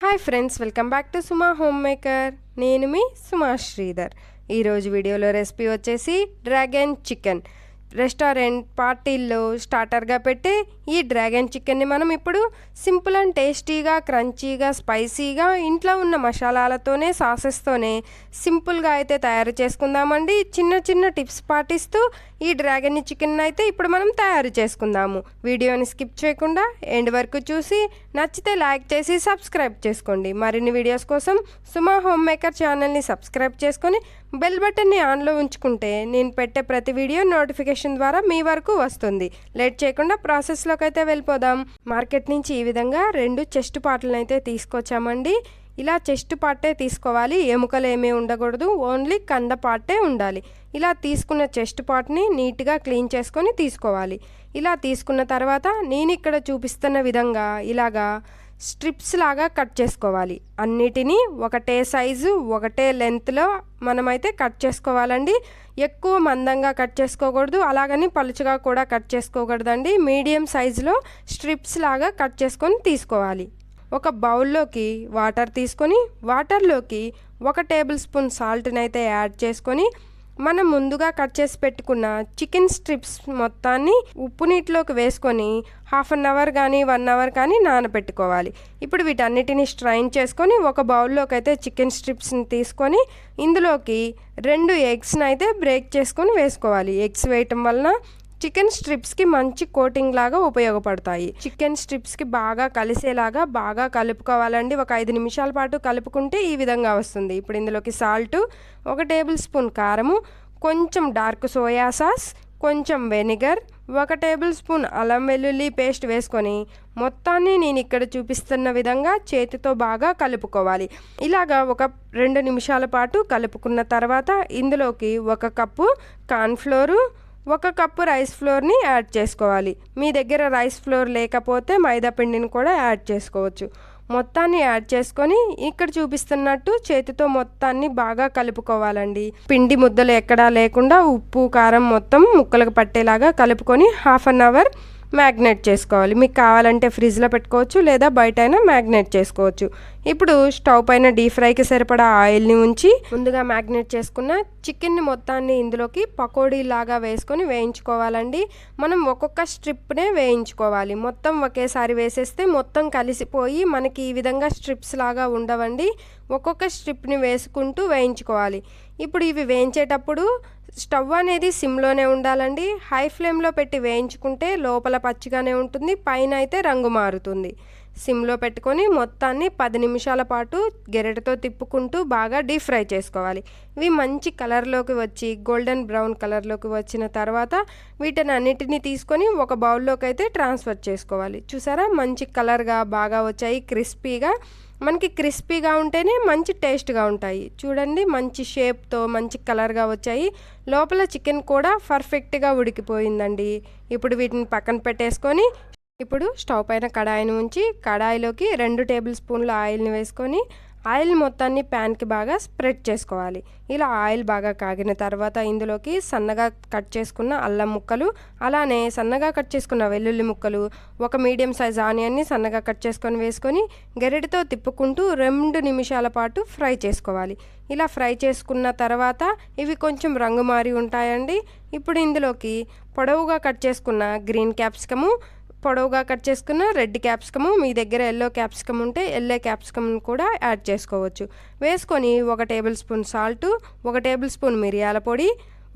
Hi friends, welcome back to Suma home maker. నేను మీ సుమా శ్రీధర్. ఈరోజు వీడియోలో రెసిపీ వచ్చేసి డ్రాగన్ చికెన్. రెస్టారెంట్ పార్టీల్లో స్టార్టర్గా పెట్టే ఈ డ్రాగన్ చికెన్ని మనం ఇప్పుడు సింపుల్ అండ్ టేస్టీగా, క్రంచీగా, స్పైసీగా ఇంట్లో ఉన్న మసాలాలతోనే, సాసెస్తోనే సింపుల్గా అయితే తయారు చేసుకుందామండి. చిన్న చిన్న టిప్స్ పాటిస్తూ ఈ డ్రాగన్ చికెన్ అయితే ఇప్పుడు మనం తయారు చేసుకుందాము. వీడియోని స్కిప్ చేయకుండా ఎండ్ వరకు చూసి నచ్చితే లైక్ చేసి సబ్స్క్రైబ్ చేసుకోండి. మరిన్ని వీడియోస్ కోసం సుమా హోమ్ మేకర్ ఛానల్ని సబ్స్క్రైబ్ చేసుకొని బెల్ బటన్ని ఆన్లో ఉంచుకుంటే నేను పెట్టే ప్రతి వీడియో నోటిఫికేషన్ ద్వారా మీ వరకు వస్తుంది. లేట్ చేయకుండా ప్రాసెస్లోకి అయితే వెళ్ళిపోదాం. మార్కెట్ నుంచి ఈ విధంగా 2 చెస్ట్ పార్ట్లను అయితే తీసుకొచ్చామండి. ఇలా చెస్ట్ పార్టే తీసుకోవాలి, ఎముకలు ఏమీ ఉండకూడదు, ఓన్లీ కండ పార్టే ఉండాలి. ఇలా తీసుకున్న చెస్ట్ పార్ట్ని నీట్గా క్లీన్ చేసుకొని తీసుకోవాలి. ఇలా తీసుకున్న తర్వాత నేను ఇక్కడ చూపిస్తున్న విధంగా ఇలాగా స్ట్రిప్స్ లాగా కట్ చేసుకోవాలి. అన్నిటినీ ఒకటే సైజు, ఒకటే లెంత్లో మనమైతే కట్ చేసుకోవాలండి. ఎక్కువ మందంగా కట్ చేసుకోకూడదు, అలాగని పలుచగా కూడా కట్ చేసుకోకూడదండి. మీడియం సైజులో స్ట్రిప్స్ లాగా కట్ చేసుకొని తీసుకోవాలి. ఒక బౌల్లోకి వాటర్ తీసుకొని వాటర్లోకి 1 టేబుల్ స్పూన్ సాల్ట్ని అయితే యాడ్ చేసుకొని మనం ముందుగా కట్ చేసి పెట్టుకున్న చికెన్ స్ట్రిప్స్ మొత్తాన్ని ఉప్పు నీటిలోకి వేసుకొని ½ అన్ అవర్ కానీ 1 అవర్ కానీ నానబెట్టుకోవాలి. ఇప్పుడు వీటన్నిటిని స్ట్రైన్ చేసుకొని ఒక బౌల్లోకి అయితే చికెన్ స్ట్రిప్స్ని తీసుకొని ఇందులోకి 2 ఎగ్స్ని అయితే బ్రేక్ చేసుకొని వేసుకోవాలి. ఎగ్స్ వేయటం వలన చికెన్ స్ట్రిప్స్కి మంచి కోటింగ్ లాగా ఉపయోగపడతాయి. చికెన్ స్ట్రిప్స్కి బాగా కలిసేలాగా బాగా కలుపుకోవాలండి. ఒక 5 నిమిషాల పాటు కలుపుకుంటే ఈ విధంగా వస్తుంది. ఇప్పుడు ఇందులోకి సాల్టు, 1 టేబుల్ స్పూన్ కారము, కొంచెం డార్క్ సోయా సాస్, కొంచెం వెనిగర్, 1 టేబుల్ స్పూన్ అల్లం వెల్లుల్లి పేస్ట్ వేసుకొని మొత్తాన్ని నేను ఇక్కడ చూపిస్తున్న విధంగా చేతితో బాగా కలుపుకోవాలి. ఇలాగా ఒక 2 నిమిషాల పాటు కలుపుకున్న తర్వాత ఇందులోకి 1 కప్పు కార్న్ఫ్లోరు, 1 కప్పు రైస్ ఫ్లోర్ని యాడ్ చేసుకోవాలి. మీ దగ్గర రైస్ ఫ్లోర్ లేకపోతే మైదా పిండిని కూడా యాడ్ చేసుకోవచ్చు. మొత్తాన్ని యాడ్ చేసుకొని ఇక్కడ చూపిస్తున్నట్టు చేతితో మొత్తాన్ని బాగా కలుపుకోవాలండి. పిండి ముద్దలు ఎక్కడా లేకుండా ఉప్పు, కారం మొత్తం ముక్కలకు పట్టేలాగా కలుపుకొని ½ అన్ అవర్ మ్యాగ్నేట్ చేసుకోవాలి. మీకు కావాలంటే ఫ్రిడ్జ్లో పెట్టుకోవచ్చు, లేదా బయట అయినా మ్యాగ్నేట్ చేసుకోవచ్చు. ఇప్పుడు స్టవ్ పైన డీప్ ఫ్రైకి సరిపడా ఆయిల్ని ఉంచి ముందుగా మ్యాగ్నేట్ చేసుకున్న చికెన్ని మొత్తాన్ని ఇందులోకి పకోడీ లాగా వేసుకొని వేయించుకోవాలండి. మనం ఒక్కొక్క స్ట్రిప్నే వేయించుకోవాలి. మొత్తం ఒకేసారి వేసేస్తే మొత్తం కలిసిపోయి మనకి ఈ విధంగా స్ట్రిప్స్ లాగా ఉండవండి. ఒక్కొక్క స్ట్రిప్ని వేసుకుంటూ వేయించుకోవాలి. ఇప్పుడు ఇవి వేయించేటప్పుడు స్టవ్ అనేది సిమ్లోనే ఉండాలండి. హై ఫ్లేమ్లో పెట్టి వేయించుకుంటే లోపల పచ్చిగానే ఉంటుంది, పైన అయితే రంగు మారుతుంది. సిమ్లో పెట్టుకొని మొత్తాన్ని 10 నిమిషాల పాటు గెరెటతో తిప్పుకుంటూ బాగా డీప్ ఫ్రై చేసుకోవాలి. ఇవి మంచి కలర్లోకి వచ్చి గోల్డెన్ బ్రౌన్ కలర్లోకి వచ్చిన తర్వాత వీటిని అన్నిటినీ తీసుకొని ఒక బౌల్లోకి అయితే ట్రాన్స్ఫర్ చేసుకోవాలి. చూసారా, మంచి కలర్గా బాగా వచ్చాయి, క్రిస్పీగా. మనకి క్రిస్పీగా ఉంటేనే మంచి టేస్ట్గా ఉంటాయి. చూడండి, మంచి షేప్తో మంచి కలర్గా వచ్చాయి. లోపల చికెన్ కూడా పర్ఫెక్ట్గా ఉడికిపోయిందండి. ఇప్పుడు వీటిని పక్కన పెట్టేసుకొని ఇప్పుడు స్టవ్ పైన కడాయిని ఉంచి కడాయిలోకి 2 టేబుల్ స్పూన్ల ఆయిల్ని వేసుకొని ఆయిల్ మొత్తాన్ని ప్యాన్కి బాగా స్ప్రెడ్ చేసుకోవాలి. ఇలా ఆయిల్ బాగా కాగిన తర్వాత ఇందులోకి సన్నగా కట్ చేసుకున్న అల్లం ముక్కలు, అలానే సన్నగా కట్ చేసుకున్న వెల్లుల్లి ముక్కలు, 1 మీడియం సైజ్ ఆనియన్ని సన్నగా కట్ చేసుకొని వేసుకొని గెరెటితో తిప్పుకుంటూ 2 నిమిషాల పాటు ఫ్రై చేసుకోవాలి. ఇలా ఫ్రై చేసుకున్న తర్వాత ఇవి కొంచెం రంగు మారి ఉంటాయండి. ఇప్పుడు ఇందులోకి పొడవుగా కట్ చేసుకున్న గ్రీన్ క్యాప్సికము, పొడవుగా కట్ చేసుకున్న రెడ్ క్యాప్సికము, మీ దగ్గర ఎల్లో క్యాప్సికమ్ ఉంటే ఎల్లో క్యాప్సికమ్ కూడా యాడ్ చేసుకోవచ్చు. వేసుకొని 1 tablespoon salt, 1 tablespoon మిరియాల పొడి,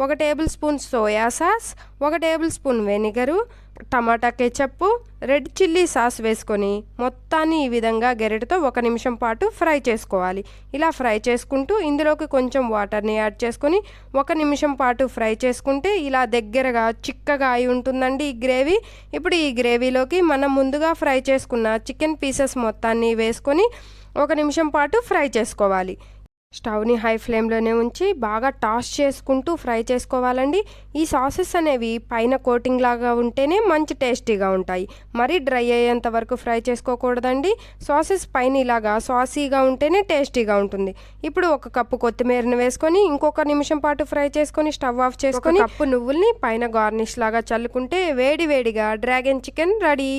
1 tablespoon soya sauce, 1 tablespoon vinegar, tomato ketchup, red chilli sauce వేసుకొని మొత్తాన్ని ఈ విధంగా గెరెటతో 1 నిమిషం పాటు ఫ్రై చేసుకోవాలి. ఇలా ఫ్రై చేసుకుంటూ ఇందులోకి కొంచెం వాటర్ని యాడ్ చేసుకొని 1 నిమిషం పాటు ఫ్రై చేసుకుంటే ఇలా దగ్గరగా చిక్కగా అయి ఉంటుందండి ఈ గ్రేవీ. ఇప్పుడు ఈ గ్రేవీలోకి మనం ముందుగా ఫ్రై చేసుకున్న చికెన్ పీసెస్ మొత్తాన్ని వేసుకొని 1 నిమిషం పాటు ఫ్రై చేసుకోవాలి. స్టవ్ని హై ఫ్లేమ్లోనే ఉంచి బాగా టాస్ చేసుకుంటూ ఫ్రై చేసుకోవాలండి. ఈ సాసెస్ అనేవి పైన కోటింగ్ లాగా ఉంటేనే మంచి టేస్టీగా ఉంటాయి. మరీ డ్రై అయ్యేంత వరకు ఫ్రై చేసుకోకూడదండి. సాసెస్ పైన ఇలాగా సాసీగా ఉంటేనే టేస్టీగా ఉంటుంది. ఇప్పుడు 1 కప్పు కొత్తిమీరని వేసుకొని ఇంకొక నిమిషం పాటు ఫ్రై చేసుకొని స్టవ్ ఆఫ్ చేసుకొని 1 కప్పు నువ్వుల్ని పైన గార్నిష్ లాగా చల్లుకుంటే వేడి వేడిగా డ్రాగన్ చికెన్ రెడీ.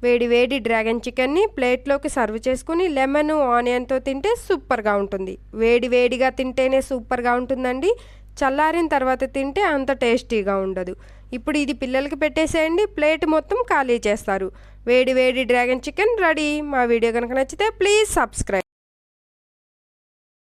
వేడి వేడి డ్రాగన్ చికెన్ని ప్లేట్లోకి సర్వ్ చేసుకుని లెమన్ ఆనియన్తో తింటే సూపర్గా ఉంటుంది. వేడి వేడిగా తింటేనే సూపర్గా ఉంటుందండి. చల్లారిన తర్వాత తింటే అంత టేస్టీగా ఉండదు. ఇప్పుడు ఇది పిల్లలకి పెట్టేసేయండి, ప్లేట్ మొత్తం ఖాళీ చేస్తారు. వేడి వేడి డ్రాగన్ చికెన్ రెడీ. మా వీడియో కనుక నచ్చితే ప్లీజ్ సబ్స్క్రైబ్.